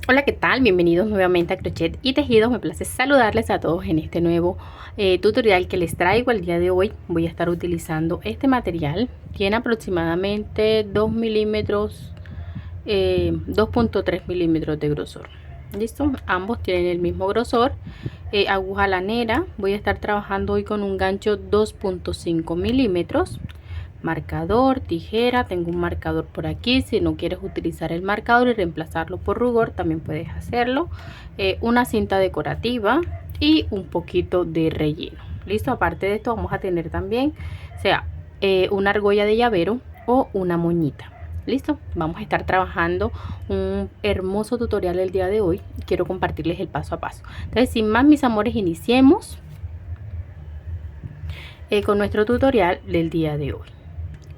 Hola, ¿qué tal? Bienvenidos nuevamente a Crochet y Tejidos. Me place saludarles a todos en este nuevo tutorial que les traigo el día de hoy. Voy a estar utilizando este material. Tiene aproximadamente 2 milímetros, 2.3 milímetros de grosor. ¿Listo? Ambos tienen el mismo grosor. Aguja lanera. Voy a estar trabajando hoy con un gancho 2.5 milímetros. Marcador, tijera, tengo un marcador por aquí. Si no quieres utilizar el marcador y reemplazarlo por rugor, también puedes hacerlo. Una cinta decorativa y un poquito de relleno. Listo, aparte de esto vamos a tener también sea una argolla de llavero o una moñita. Listo, vamos a estar trabajando un hermoso tutorial el día de hoy. Quiero compartirles el paso a paso. Entonces, sin más, mis amores, iniciemos con nuestro tutorial del día de hoy.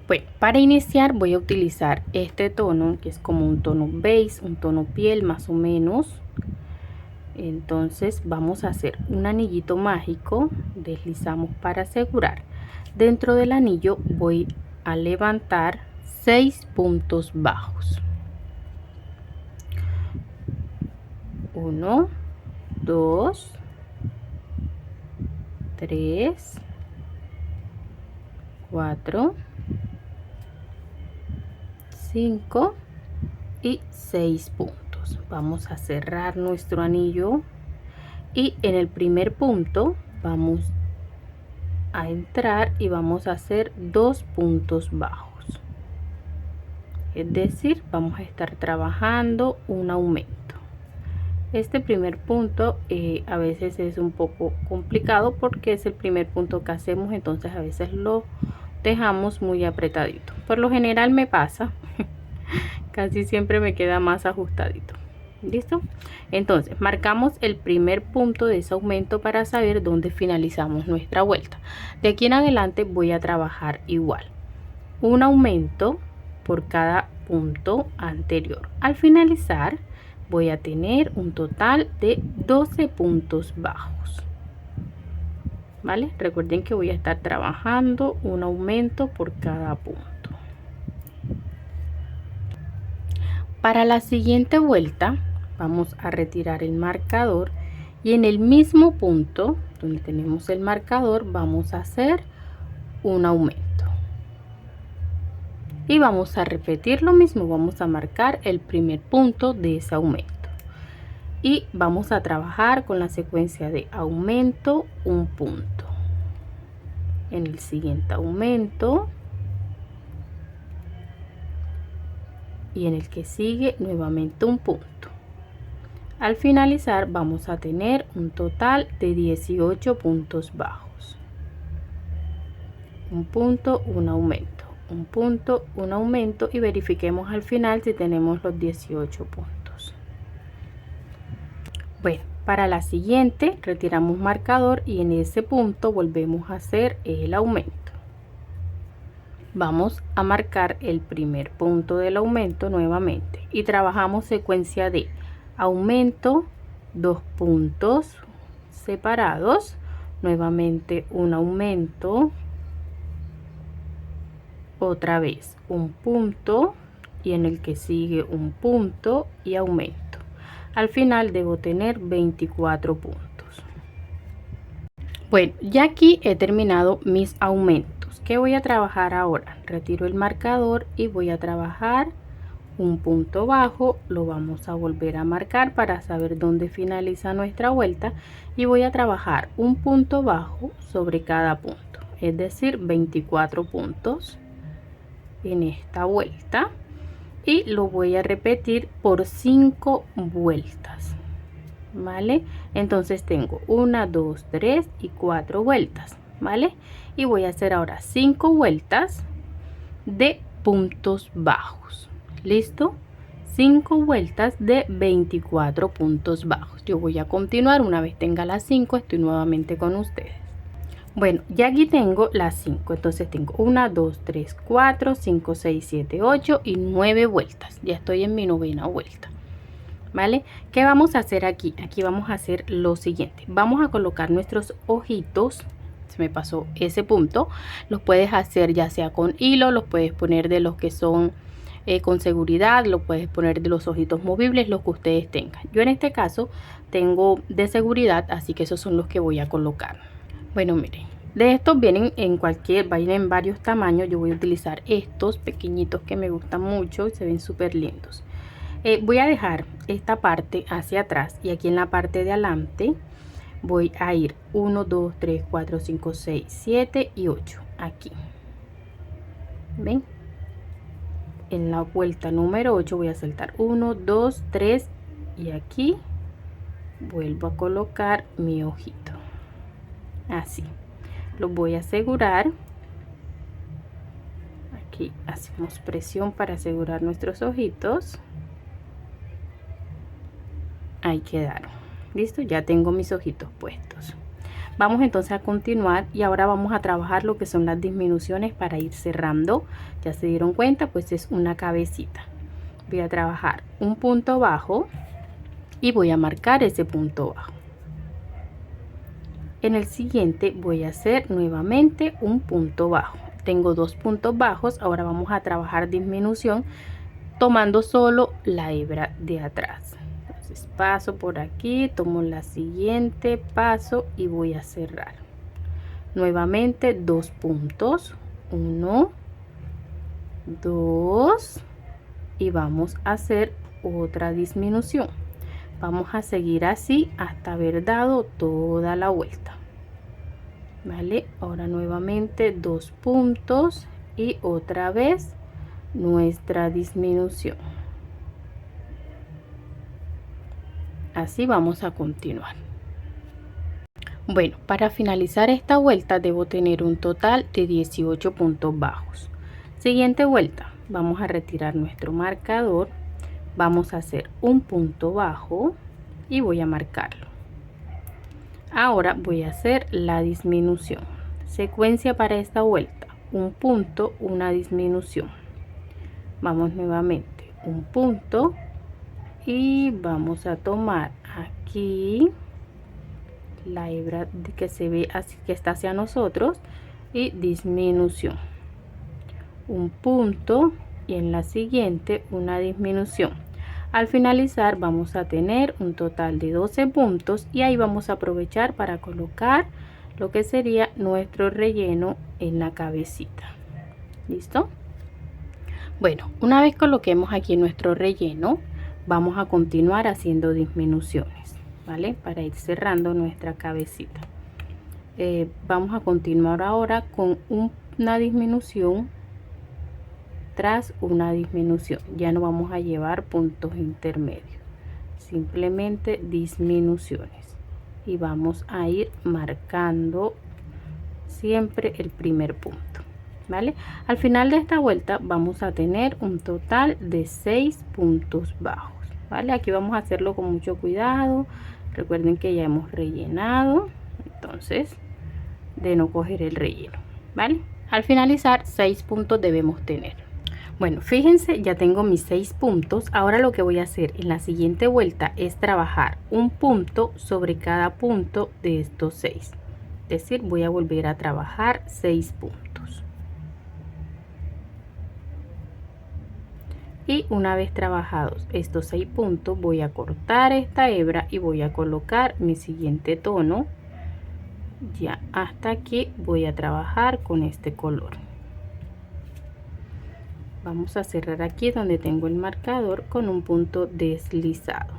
Bueno, para iniciar voy a utilizar este tono que es como un tono beige, un tono piel más o menos. Entonces vamos a hacer un anillito mágico, deslizamos para asegurar. Dentro del anillo voy a levantar 6 puntos bajos. 1, 2, 3, 4, 5 y 6 puntos. Vamos a cerrar nuestro anillo y en el primer punto vamos a entrar y vamos a hacer 2 puntos bajos, es decir, vamos a estar trabajando un aumento. Este primer punto a veces es un poco complicado porque es el primer punto que hacemos, entonces a veces lo dejamos muy apretadito. Por lo general me pasa casi siempre me queda más ajustadito. ¿Listo? Entonces marcamos el primer punto de ese aumento para saber dónde finalizamos nuestra vuelta. De aquí en adelante voy a trabajar igual, un aumento por cada punto anterior. Al finalizar voy a tener un total de 12 puntos bajos. ¿Vale? Recuerden que voy a estar trabajando un aumento por cada punto. Para la siguiente vuelta vamos a retirar el marcador y en el mismo punto donde tenemos el marcador vamos a hacer un aumento. Y vamos a repetir lo mismo, vamos a marcar el primer punto de ese aumento. Y vamos a trabajar con la secuencia de aumento, un punto. En el siguiente aumento. Y en el que sigue nuevamente un punto. Al finalizar vamos a tener un total de 18 puntos bajos. Un punto, un aumento, un punto, un aumento y verifiquemos al final si tenemos los 18 puntos. Bueno, para la siguiente retiramos marcador y en ese punto volvemos a hacer el aumento. Vamos a marcar el primer punto del aumento nuevamente y trabajamos secuencia de aumento, 2 puntos separados, nuevamente un aumento, otra vez un punto y en el que sigue un punto y aumento. Al final debo tener 24 puntos. Bueno, ya aquí he terminado mis aumentos. ¿Qué voy a trabajar ahora? Retiro el marcador y voy a trabajar un punto bajo. Lo vamos a volver a marcar para saber dónde finaliza nuestra vuelta y voy a trabajar un punto bajo sobre cada punto, es decir, 24 puntos en esta vuelta y lo voy a repetir por 5 vueltas. ¿Vale? Entonces tengo 1, 2, 3 y 4 vueltas, ¿vale? Y voy a hacer ahora 5 vueltas de puntos bajos. ¿Listo? 5 vueltas de 24 puntos bajos. Yo voy a continuar una vez tenga las 5, estoy nuevamente con ustedes. Bueno, ya aquí tengo las 5, entonces tengo 1, 2, 3, 4, 5, 6, 7, 8 y 9 vueltas. Ya estoy en mi novena vuelta. ¿Vale? ¿Qué vamos a hacer aquí? Aquí vamos a hacer lo siguiente. Vamos a colocar nuestros ojitos. Se me pasó ese punto. Los puedes hacer ya sea con hilo, los puedes poner de los que son con seguridad, lo puedes poner de los ojitos movibles, los que ustedes tengan. Yo en este caso tengo de seguridad, así que esos son los que voy a colocar. Bueno, miren, de estos vienen en varios tamaños. Yo voy a utilizar estos pequeñitos que me gustan mucho y se ven súper lindos. Voy a dejar esta parte hacia atrás y aquí en la parte de adelante voy a ir 1, 2, 3, 4, 5, 6, 7 y 8 aquí. ¿Ven? En la vuelta número 8 voy a saltar 1, 2, 3 y aquí vuelvo a colocar mi ojito. Así. Lo voy a asegurar. Aquí hacemos presión para asegurar nuestros ojitos. Ahí quedaron. Listo, ya tengo mis ojitos puestos. Vamos entonces a continuar y ahora vamos a trabajar lo que son las disminuciones para ir cerrando. Ya se dieron cuenta, pues es una cabecita. Voy a trabajar un punto bajo y voy a marcar ese punto bajo. En el siguiente voy a hacer nuevamente un punto bajo. Tengo dos puntos bajos. Ahora vamos a trabajar disminución tomando solo la hebra de atrás. Entonces paso por aquí, tomo la siguiente, paso y voy a cerrar. Nuevamente dos puntos, 1, 2 y vamos a hacer otra disminución. Vamos a seguir así hasta haber dado toda la vuelta. Vale, ahora nuevamente dos puntos y otra vez nuestra disminución. Así vamos a continuar. Bueno, para finalizar esta vuelta debo tener un total de 18 puntos bajos. Siguiente vuelta, vamos a retirar nuestro marcador, vamos a hacer un punto bajo y voy a marcarlo. Ahora voy a hacer la disminución. Secuencia para esta vuelta, un punto, una disminución. Vamos nuevamente, un punto y vamos a tomar aquí la hebra que se ve así, que está hacia nosotros, y disminución, un punto y en la siguiente una disminución. Al finalizar vamos a tener un total de 12 puntos y ahí vamos a aprovechar para colocar lo que sería nuestro relleno en la cabecita. ¿Listo? Bueno, una vez coloquemos aquí nuestro relleno, vamos a continuar haciendo disminuciones, ¿vale? Para ir cerrando nuestra cabecita. Vamos a continuar ahora con una disminución tras una disminución. Ya no vamos a llevar puntos intermedios, simplemente disminuciones y vamos a ir marcando siempre el primer punto, ¿vale? Al final de esta vuelta vamos a tener un total de 6 puntos bajos, ¿vale? Aquí vamos a hacerlo con mucho cuidado. Recuerden que ya hemos rellenado, entonces de no coger el relleno, ¿vale? Al finalizar 6 puntos debemos tener. Bueno, fíjense, ya tengo mis 6 puntos. Ahora lo que voy a hacer en la siguiente vuelta es trabajar un punto sobre cada punto de estos 6. Es decir, voy a volver a trabajar 6 puntos. Y una vez trabajados estos 6 puntos, voy a cortar esta hebra y voy a colocar mi siguiente tono. Ya hasta aquí voy a trabajar con este color. Vamos a cerrar aquí donde tengo el marcador con un punto deslizado.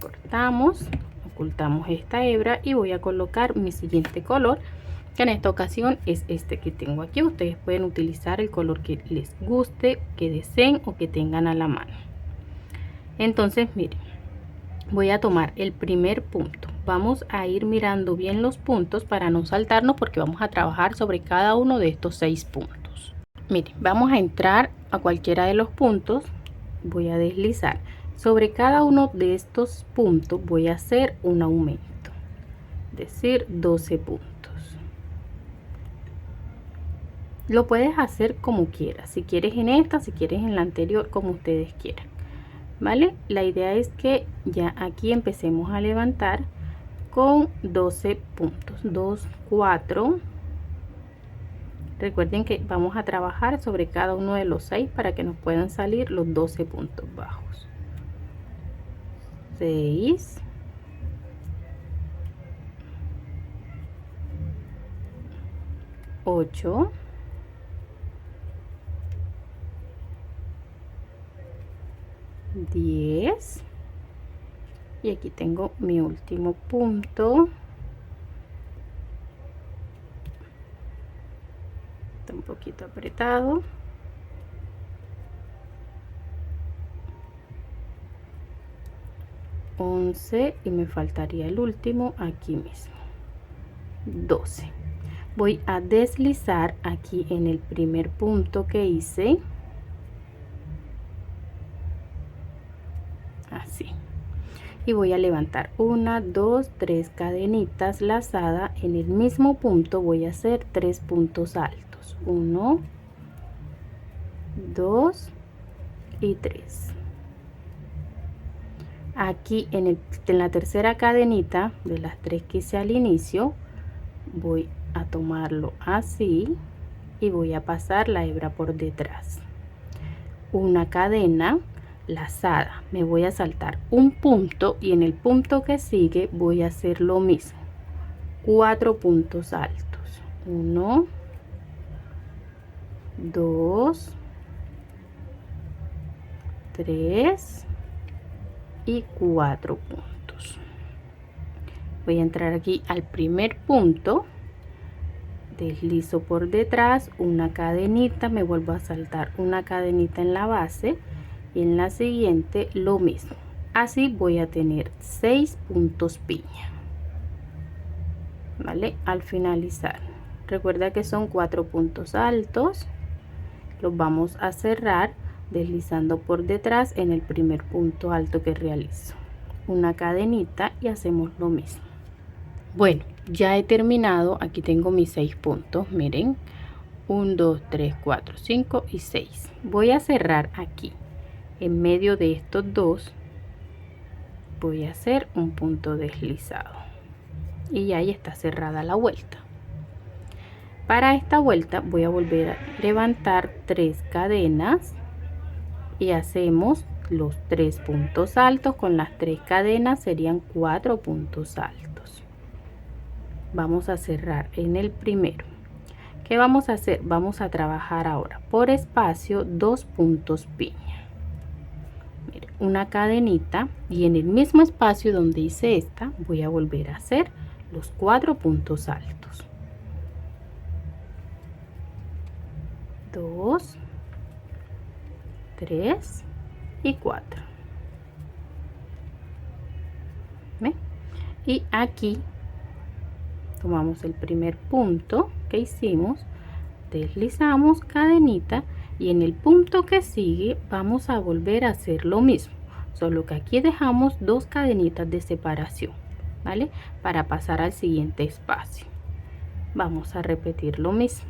Cortamos, ocultamos esta hebra y voy a colocar mi siguiente color, que en esta ocasión es este que tengo aquí. Ustedes pueden utilizar el color que les guste, que deseen o que tengan a la mano. Entonces miren, voy a tomar el primer punto. Vamos a ir mirando bien los puntos para no saltarnos, porque vamos a trabajar sobre cada uno de estos 6 puntos. Miren, vamos a entrar a cualquiera de los puntos. Voy a deslizar sobre cada uno de estos puntos. Voy a hacer un aumento, es decir, 12 puntos. Lo puedes hacer como quieras, si quieres en esta, si quieres en la anterior, como ustedes quieran, ¿vale? La idea es que ya aquí empecemos a levantar con 12 puntos. 2, 4, Recuerden que vamos a trabajar sobre cada uno de los 6 para que nos puedan salir los 12 puntos bajos. 6, 8, 10 y aquí tengo mi último punto. Está un poquito apretado. 11 y me faltaría el último aquí mismo. 12. Voy a deslizar aquí en el primer punto que hice. Así. Y voy a levantar 1, 2, 3 cadenitas lazadas. En el mismo punto voy a hacer 3 puntos altos. 1, 2 y 3. Aquí en la tercera cadenita de las 3 que hice al inicio, voy a tomarlo así y voy a pasar la hebra por detrás. Una cadena lazada, me voy a saltar un punto y en el punto que sigue voy a hacer lo mismo. 4 puntos altos. 1, 2, 3 y 4 puntos. Voy a entrar aquí al primer punto, deslizo por detrás una cadenita, me vuelvo a saltar una cadenita en la base y en la siguiente lo mismo. Así voy a tener 6 puntos piña, ¿vale? Al finalizar, recuerda que son 4 puntos altos, los vamos a cerrar deslizando por detrás en el primer punto alto que realizo. Una cadenita y hacemos lo mismo. Bueno, ya he terminado. Aquí tengo mis 6 puntos, miren, 1, 2, 3, 4, 5 y 6. Voy a cerrar aquí en medio de estos dos, voy a hacer un punto deslizado y ya ahí está cerrada la vuelta. Para esta vuelta voy a volver a levantar 3 cadenas y hacemos los 3 puntos altos. Con las 3 cadenas serían 4 puntos altos. Vamos a cerrar en el primero. ¿Qué vamos a hacer? Vamos a trabajar ahora por espacio 2 puntos piña. Mire, una cadenita y en el mismo espacio donde hice esta voy a volver a hacer los 4 puntos altos. 2, 3 y 4. ¿Ve? Y aquí tomamos el primer punto que hicimos, deslizamos cadenita y en el punto que sigue vamos a volver a hacer lo mismo, solo que aquí dejamos 2 cadenitas de separación, ¿vale? Para pasar al siguiente espacio. Vamos a repetir lo mismo,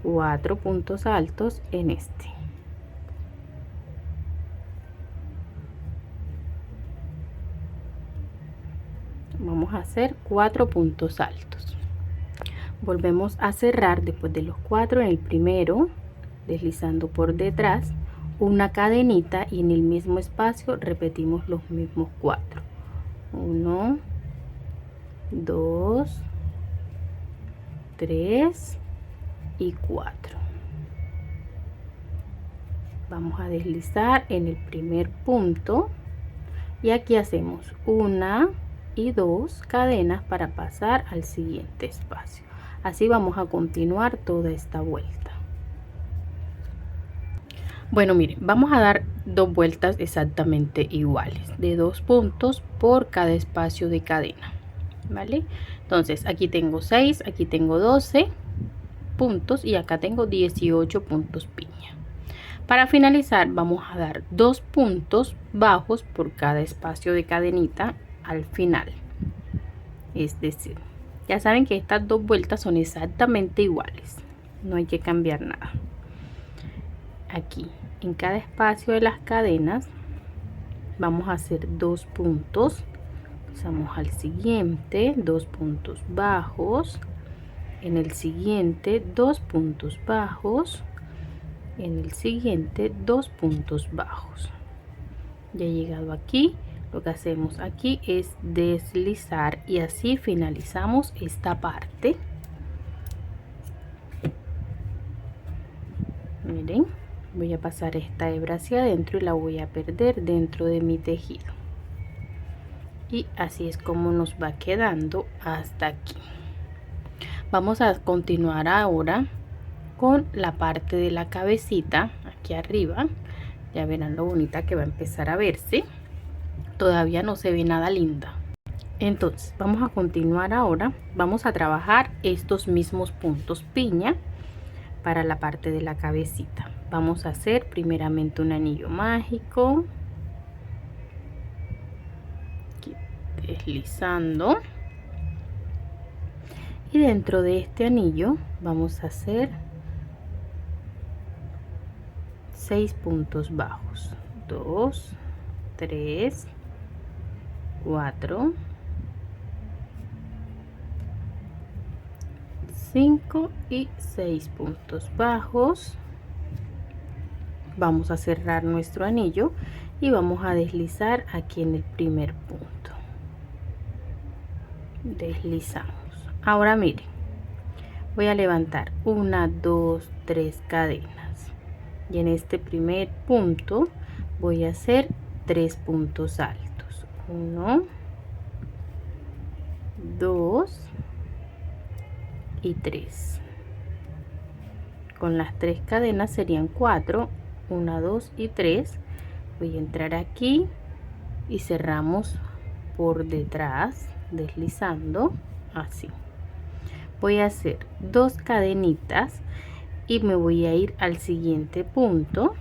4 puntos altos en este. Vamos a hacer 4 puntos altos. Volvemos a cerrar después de los 4 en el primero, deslizando por detrás una cadenita y en el mismo espacio repetimos los mismos 4. 1, 2, 3 y 4. Vamos a deslizar en el primer punto y aquí hacemos 1 y 2 cadenas para pasar al siguiente espacio. Así vamos a continuar toda esta vuelta. Bueno, miren, vamos a dar 2 vueltas exactamente iguales de 2 puntos por cada espacio de cadena, ¿vale? Entonces aquí tengo 6, aquí tengo 12 puntos y acá tengo 18 puntos piña. Para finalizar vamos a dar 2 puntos bajos por cada espacio de cadenita al final. Es decir, ya saben que estas 2 vueltas son exactamente iguales, no hay que cambiar nada. Aquí en cada espacio de las cadenas vamos a hacer 2 puntos, pasamos al siguiente, 2 puntos bajos en el siguiente 2 puntos bajos, en el siguiente 2 puntos bajos. Ya he llegado aquí, lo que hacemos aquí es deslizar y así finalizamos esta parte. Miren, voy a pasar esta hebra hacia adentro y la voy a perder dentro de mi tejido. Y así es como nos va quedando hasta aquí. Vamos a continuar ahora con la parte de la cabecita aquí arriba. Ya verán lo bonita que va a empezar a verse. Todavía no se ve nada linda. Entonces vamos a continuar ahora. Vamos a trabajar estos mismos puntos piña para la parte de la cabecita. Vamos a hacer primeramente un anillo mágico, aquí deslizando, y dentro de este anillo vamos a hacer 6 puntos bajos, 2, 3, 4, 5 y 6 puntos bajos. Vamos a cerrar nuestro anillo y vamos a deslizar aquí en el primer punto. Deslizamos. Ahora miren, voy a levantar 1, 2, 3 cadenas y en este primer punto voy a hacer 3 puntos altos. 1, 2 y 3. Con las 3 cadenas serían 4, 1, 2 y 3. Voy a entrar aquí y cerramos por detrás deslizando así. Voy a hacer 2 cadenitas y me voy a ir al siguiente punto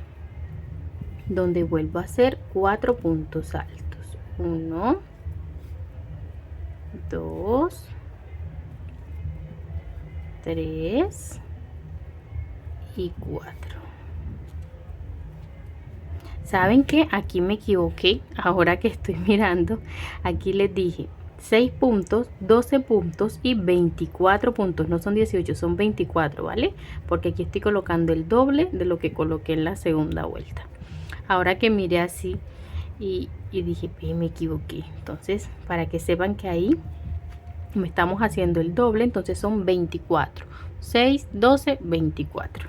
donde vuelvo a hacer 4 puntos altos. 1, 2, 3 y 4. Saben que aquí me equivoqué. Ahora que estoy mirando, aquí les dije 6 puntos, 12 puntos y 24 puntos. No son 18, son 24, ¿vale? Porque aquí estoy colocando el doble de lo que coloqué en la segunda vuelta. Ahora que miré así y dije, me equivoqué. Entonces, para que sepan que ahí me estamos haciendo el doble, entonces son 24. 6, 12, 24.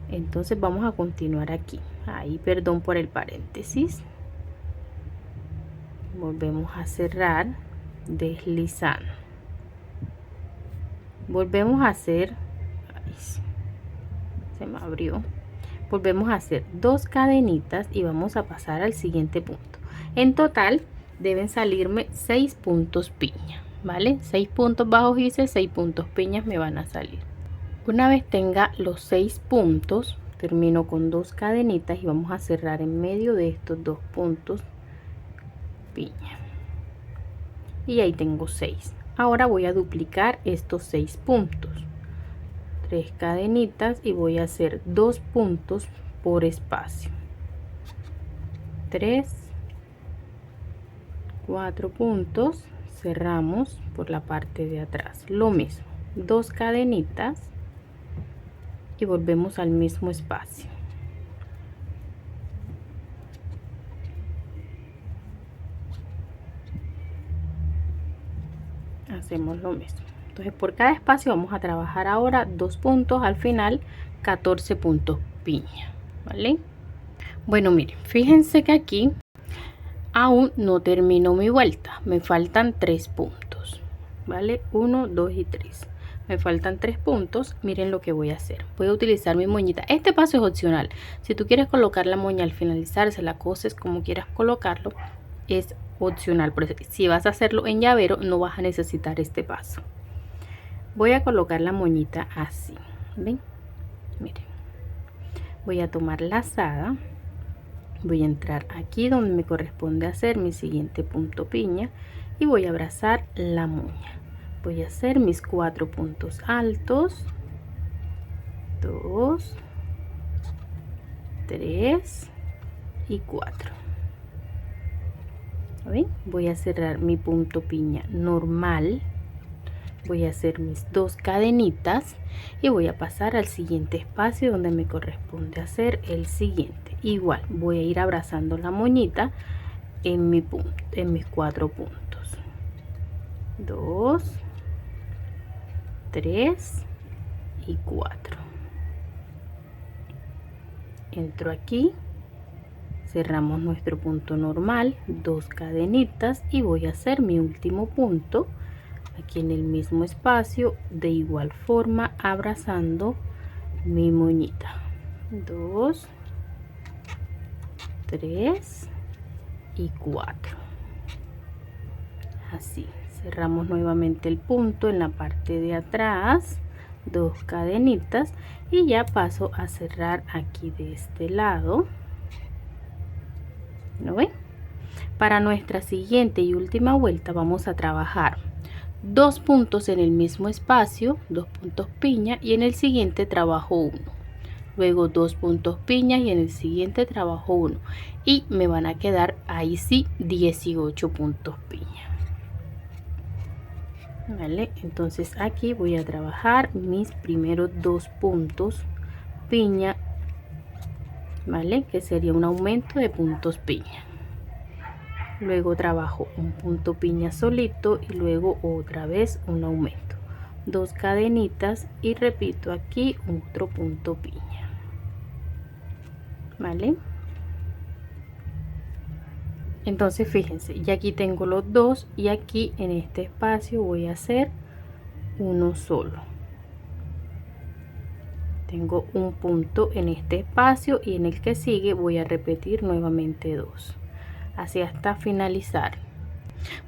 Entonces vamos a continuar aquí. Ahí, perdón por el paréntesis. Volvemos a cerrar deslizando. Volvemos a hacer, ahí se me abrió. Volvemos a hacer 2 cadenitas y vamos a pasar al siguiente punto. En total deben salirme 6 puntos piña, ¿vale? 6 puntos bajos hice, 6 puntos piñas me van a salir. Una vez tenga los 6 puntos, termino con 2 cadenitas y vamos a cerrar en medio de estos 2 puntos piña. Y ahí tengo 6. Ahora voy a duplicar estos 6 puntos. 3 cadenitas y voy a hacer 2 puntos por espacio. 3, 4 puntos, cerramos por la parte de atrás. Lo mismo, 2 cadenitas y volvemos al mismo espacio. Hacemos lo mismo. Entonces por cada espacio vamos a trabajar ahora 2 puntos, al final 14 puntos piña, ¿vale? Bueno, miren, fíjense que aquí aún no termino mi vuelta, me faltan 3 puntos, ¿vale? 1, 2 y 3. Me faltan 3 puntos. Miren lo que voy a hacer. Voy a utilizar mi moñita. Este paso es opcional. Si tú quieres colocar la moña al finalizar, se la coses como quieras colocarlo, es opcional. Pero si vas a hacerlo en llavero, no vas a necesitar este paso. Voy a colocar la moñita así. ¿Ven? Miren. Voy a tomar lazada. Voy a entrar aquí donde me corresponde hacer mi siguiente punto piña y voy a abrazar la moña. Voy a hacer mis 4 puntos altos, 2, 3 y 4. ¿Ven? Voy a cerrar mi punto piña normal voy a hacer mis 2 cadenitas y voy a pasar al siguiente espacio donde me corresponde hacer el siguiente. Igual voy a ir abrazando la moñita en mi punto, en mis 4 puntos. 2, 3 y 4. Entro aquí, cerramos nuestro punto normal, 2 cadenitas y voy a hacer mi último punto aquí en el mismo espacio, de igual forma abrazando mi moñita. 2, 3 y 4. Así cerramos nuevamente el punto en la parte de atrás, 2 cadenitas y ya paso a cerrar aquí de este lado. ¿Lo ven? Para nuestra siguiente y última vuelta vamos a trabajar 2 puntos en el mismo espacio, 2 puntos piña, y en el siguiente trabajo 1, luego 2 puntos piña y en el siguiente trabajo 1, y me van a quedar ahí sí 18 puntos piña. Vale, entonces aquí voy a trabajar mis primeros 2 puntos piña, vale, que sería un aumento de puntos piña. Luego trabajo un punto piña solito y luego otra vez un aumento, 2 cadenitas y repito aquí otro punto piña. Vale, entonces fíjense, ya aquí tengo los 2 y aquí en este espacio voy a hacer uno solo. Tengo un punto en este espacio y en el que sigue voy a repetir nuevamente 2, así hasta finalizar.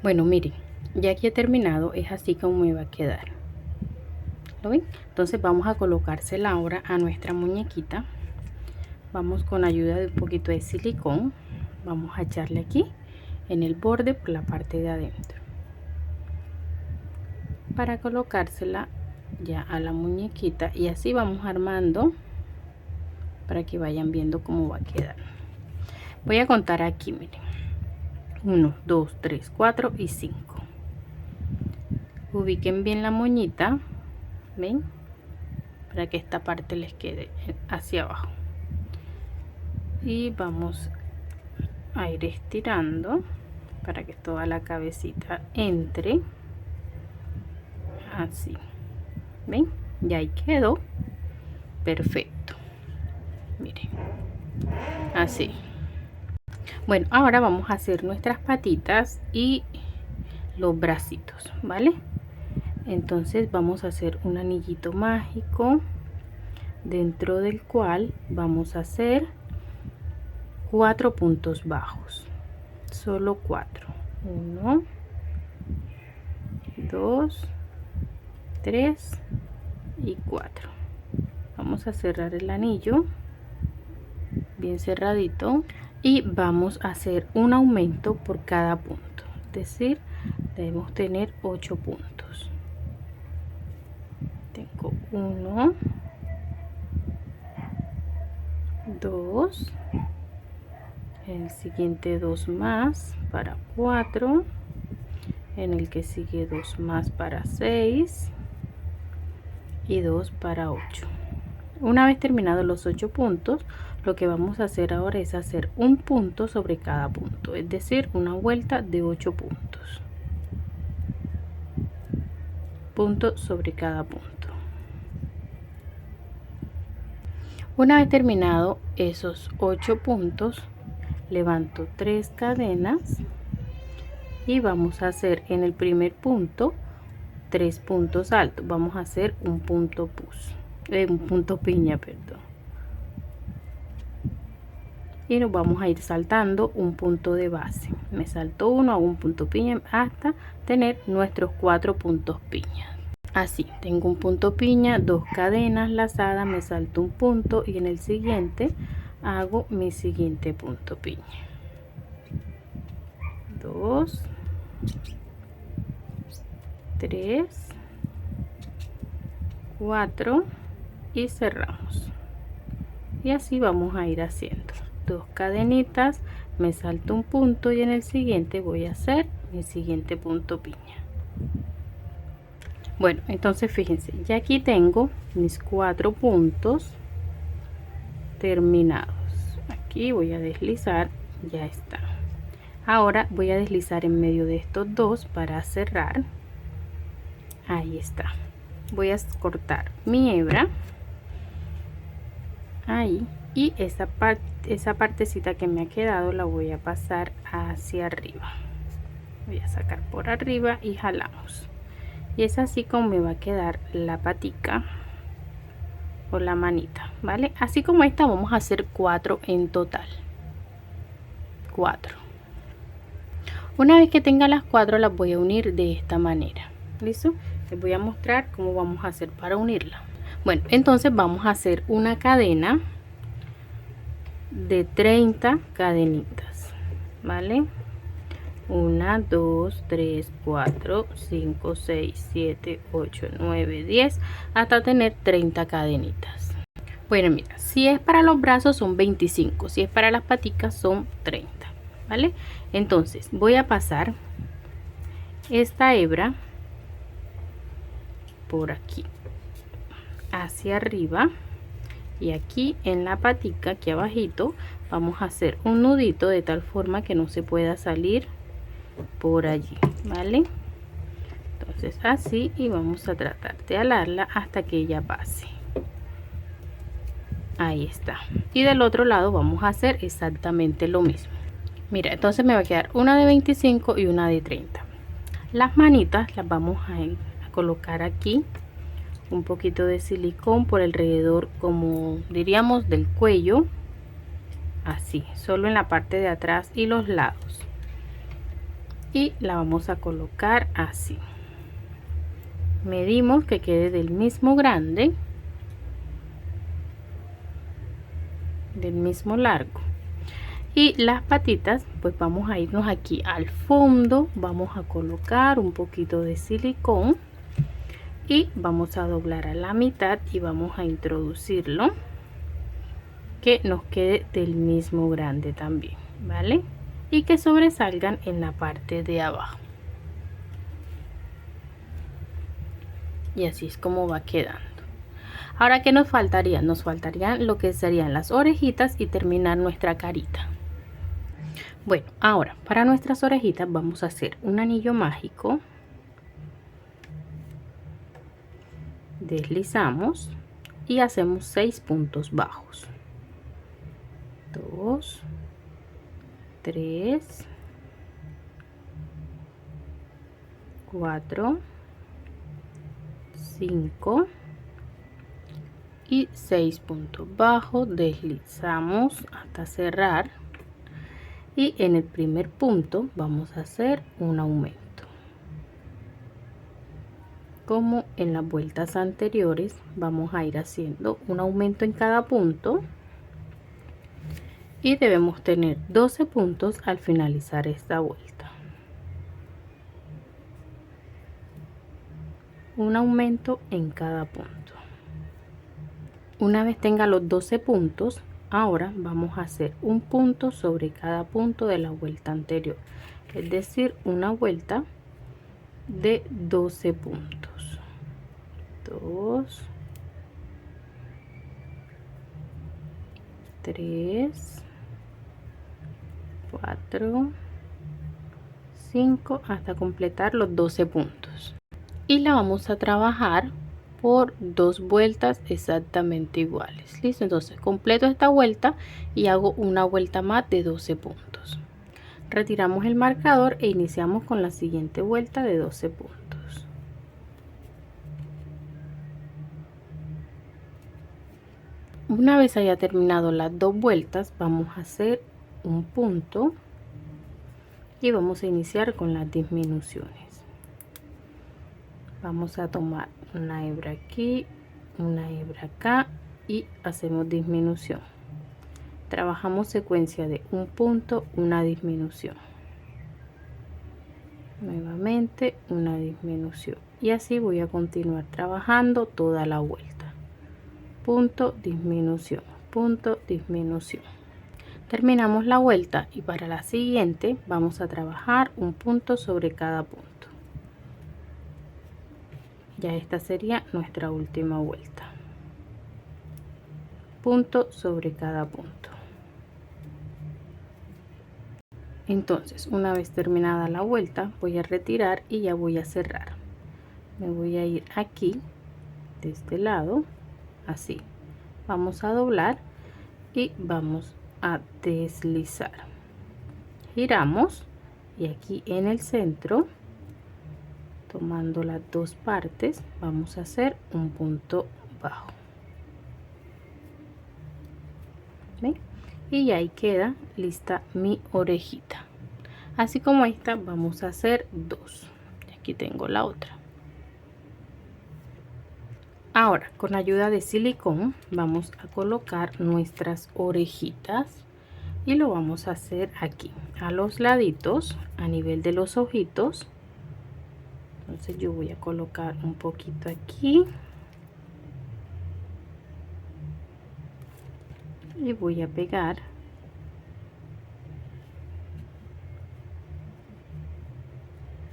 Bueno, miren, ya que he terminado, es así como me va a quedar. ¿Lo ven? Entonces vamos a colocársela ahora a nuestra muñequita. Vamos con ayuda de un poquito de silicón, vamos a echarle aquí en el borde por la parte de adentro para colocársela ya a la muñequita, y así vamos armando para que vayan viendo cómo va a quedar. Voy a contar aquí, miren, 1, 2, 3, 4 y 5. Ubiquen bien la moñita, ven, para que esta parte les quede hacia abajo, y vamos a ir estirando para que toda la cabecita entre así. Ven, ya ahí quedó perfecto. Miren, así. Bueno, ahora vamos a hacer nuestras patitas y los bracitos, ¿vale? Entonces vamos a hacer un anillito mágico dentro del cual vamos a hacer 4 puntos bajos, solo 4. 1, 2, 3 y 4. Vamos a cerrar el anillo bien cerradito y vamos a hacer un aumento por cada punto, es decir, debemos tener 8 puntos. Tengo 1, 2, en el siguiente 2 más para 4, en el que sigue 2 más para 6 y 2 para 8. Una vez terminados los 8 puntos, lo que vamos a hacer ahora es hacer un punto sobre cada punto, es decir, una vuelta de 8 puntos. Punto sobre cada punto. Una vez terminado esos 8 puntos, levanto 3 cadenas y vamos a hacer en el primer punto 3 puntos altos. Vamos a hacer un punto un punto piña, perdón, y nos vamos a ir saltando un punto de base. Me salto uno, hago un punto piña hasta tener nuestros 4 puntos piña. Así, tengo un punto piña, 2 cadenas lazadas, me salto un punto y en el siguiente hago mi siguiente punto piña. 2, 3, 4 y cerramos. Y así vamos a ir haciendo 2 cadenitas, me salto un punto y en el siguiente voy a hacer mi siguiente punto piña. Bueno, entonces fíjense, ya aquí tengo mis 4 puntos terminados. Aquí voy a deslizar, ya está. Ahora voy a deslizar en medio de estos dos para cerrar. Ahí está. Voy a cortar mi hebra ahí, y esa partecita que me ha quedado la voy a pasar hacia arriba. Voy a sacar por arriba y jalamos, y es así como me va a quedar la patica o la manita, ¿vale? Así como esta vamos a hacer 4 en total. 4. Una vez que tenga las 4 las voy a unir de esta manera. ¿Listo? Les voy a mostrar cómo vamos a hacer para unirla. Bueno, entonces vamos a hacer una cadena de 30 cadenitas, ¿vale? 1, 2, 3, 4, 5, 6, 7, 8, 9, 10 hasta tener 30 cadenitas. Bueno, mira, si es para los brazos son 25, si es para las paticas son 30, ¿vale? Entonces voy a pasar esta hebra por aquí hacia arriba, y aquí en la patica, aquí abajito, vamos a hacer un nudito de tal forma que no se pueda salir por allí, ¿vale? Entonces así, y vamos a tratar de alarla hasta que ella pase. Ahí está. Y del otro lado vamos a hacer exactamente lo mismo. Mira, entonces me va a quedar una de 25 y una de 30. Las manitas las vamos a colocar aquí un poquito de silicón por alrededor, como diríamos, del cuello, así, solo en la parte de atrás y los lados, y la vamos a colocar así. Medimos que quede del mismo grande, del mismo largo. Y las patitas, pues vamos a irnos aquí al fondo, vamos a colocar un poquito de silicón y vamos a doblar a la mitad y vamos a introducirlo que nos quede del mismo grande también, ¿vale? Y que sobresalgan en la parte de abajo. Y así es como va quedando. Ahora, ¿qué nos faltaría? Nos faltarían lo que serían las orejitas y terminar nuestra carita. Bueno, ahora para nuestras orejitas vamos a hacer un anillo mágico. Deslizamos y hacemos 6 puntos bajos. 2, 3, 4, 5 y 6 puntos bajos. Deslizamos hasta cerrar, y en el primer punto vamos a hacer un aumento como en las vueltas anteriores. Vamos a ir haciendo un aumento en cada punto y debemos tener 12 puntos al finalizar esta vuelta. Un aumento en cada punto. Una vez tenga los 12 puntos, ahora vamos a hacer un punto sobre cada punto de la vuelta anterior, es decir, una vuelta de 12 puntos. 2, 3, 4, 5 hasta completar los 12 puntos, y la vamos a trabajar por 2 vueltas exactamente iguales. Listo, entonces completo esta vuelta y hago una vuelta más de 12 puntos. Retiramos el marcador e iniciamos con la siguiente vuelta de 12 puntos. Una vez haya terminado las 2 vueltas, vamos a hacer un punto y vamos a iniciar con las disminuciones. Vamos a tomar una hebra aquí, una hebra acá, y hacemos disminución. Trabajamos secuencia de un punto, una disminución, nuevamente una disminución, y así voy a continuar trabajando toda la vuelta. Punto, disminución, punto, disminución. Terminamos la vuelta y para la siguiente vamos a trabajar un punto sobre cada punto. Ya esta sería nuestra última vuelta. Punto sobre cada punto. Entonces, una vez terminada la vuelta, voy a retirar y ya voy a cerrar. Me voy a ir aquí, de este lado, así. Vamos a doblar y vamos a deslizar. Giramos y aquí en el centro, tomando las dos partes, vamos a hacer un punto bajo. ¿Ven? Y ahí queda lista mi orejita. Así como esta, vamos a hacer dos. Aquí tengo la otra. Ahora, con ayuda de silicón, vamos a colocar nuestras orejitas y lo vamos a hacer aquí, a los laditos, a nivel de los ojitos. Entonces yo voy a colocar un poquito aquí y voy a pegar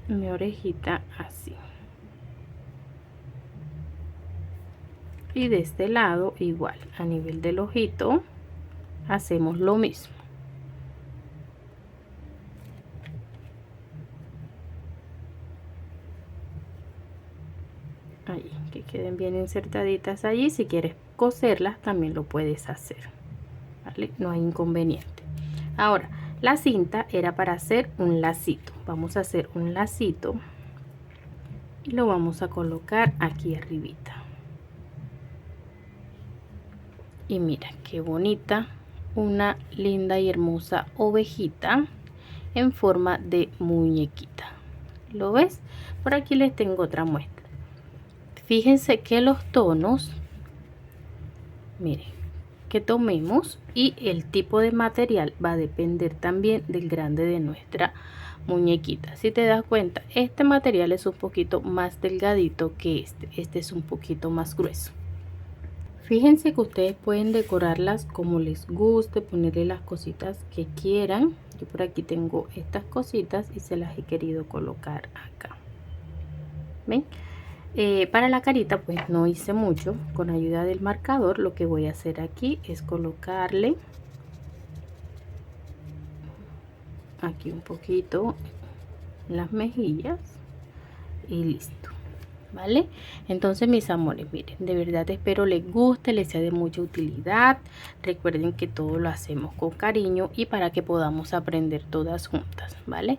mi orejita así. Y de este lado igual, a nivel del ojito hacemos lo mismo. Ahí, que queden bien insertaditas allí. Si quieres coserlas también lo puedes hacer, ¿vale? No hay inconveniente. Ahora, la cinta era para hacer un lacito. Vamos a hacer un lacito y lo vamos a colocar aquí arribita. Y mira qué bonita, una linda y hermosa ovejita en forma de muñequita. ¿Lo ves? Por aquí les tengo otra muestra. Fíjense que los tonos, miren, que tomemos y el tipo de material va a depender también del grande de nuestra muñequita. Si te das cuenta, este material es un poquito más delgadito que este es un poquito más grueso. Fíjense que ustedes pueden decorarlas como les guste, ponerle las cositas que quieran. Yo por aquí tengo estas cositas y se las he querido colocar acá. ¿Ven? Para la carita pues no hice mucho. Con ayuda del marcador lo que voy a hacer aquí es colocarle aquí un poquito en las mejillas y listo. ¿Vale? Entonces mis amores, miren, de verdad espero les guste, les sea de mucha utilidad. Recuerden que todo lo hacemos con cariño y para que podamos aprender todas juntas, ¿vale?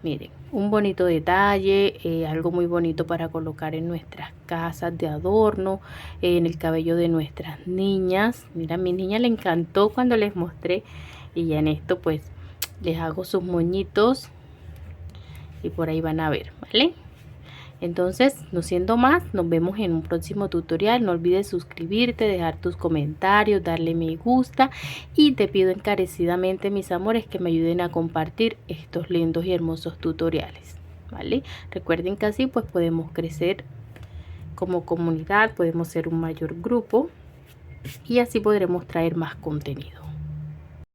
Miren, un bonito detalle, algo muy bonito para colocar en nuestras casas de adorno, en el cabello de nuestras niñas. Mira, a mi niña le encantó cuando les mostré y ya en esto pues les hago sus moñitos y por ahí van a ver, ¿vale? Entonces, no siendo más, nos vemos en un próximo tutorial. No olvides suscribirte, dejar tus comentarios, darle me gusta y te pido encarecidamente, mis amores, que me ayuden a compartir estos lindos y hermosos tutoriales, ¿vale? Recuerden que así pues podemos crecer como comunidad, podemos ser un mayor grupo y así podremos traer más contenido.